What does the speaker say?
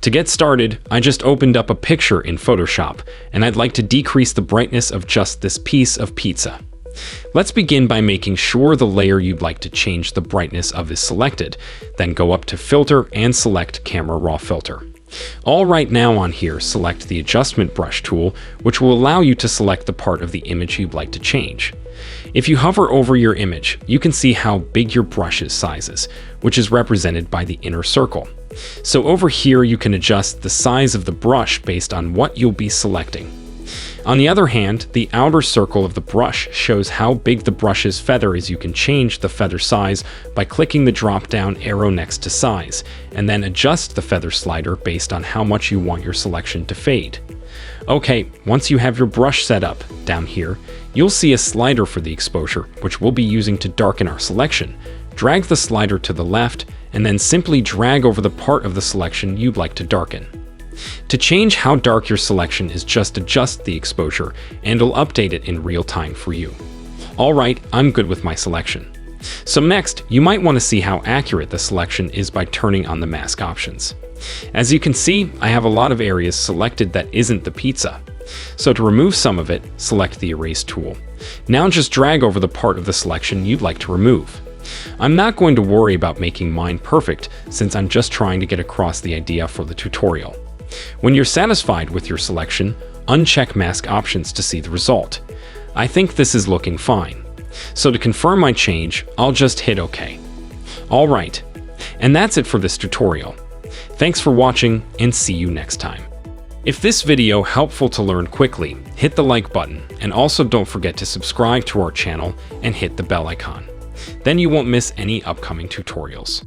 To get started, I just opened up a picture in Photoshop, and I'd like to decrease the brightness of just this piece of pizza. Let's begin by making sure the layer you'd like to change the brightness of is selected, then go up to Filter and select Camera Raw Filter. All right, now on here, select the Adjustment Brush tool, which will allow you to select the part of the image you'd like to change. If you hover over your image, you can see how big your brush's size is, which is represented by the inner circle. So over here, you can adjust the size of the brush based on what you'll be selecting. On the other hand, the outer circle of the brush shows how big the brush's feather is. You can change the feather size by clicking the drop-down arrow next to size, and then adjust the feather slider based on how much you want your selection to fade. Okay, once you have your brush set up, down here, you'll see a slider for the exposure, which we'll be using to darken our selection. Drag the slider to the left, and then simply drag over the part of the selection you'd like to darken. To change how dark your selection is, just adjust the exposure, and it'll update it in real time for you. Alright, I'm good with my selection. So next, you might want to see how accurate the selection is by turning on the mask options. As you can see, I have a lot of areas selected that isn't the pizza. So to remove some of it, select the Erase tool. Now just drag over the part of the selection you'd like to remove. I'm not going to worry about making mine perfect, since I'm just trying to get across the idea for the tutorial. When you're satisfied with your selection, uncheck Mask Options to see the result. I think this is looking fine. So to confirm my change, I'll just hit OK. Alright, and that's it for this tutorial. Thanks for watching, and see you next time. If this video helpful to learn quickly, hit the like button, and also don't forget to subscribe to our channel and hit the bell icon. Then you won't miss any upcoming tutorials.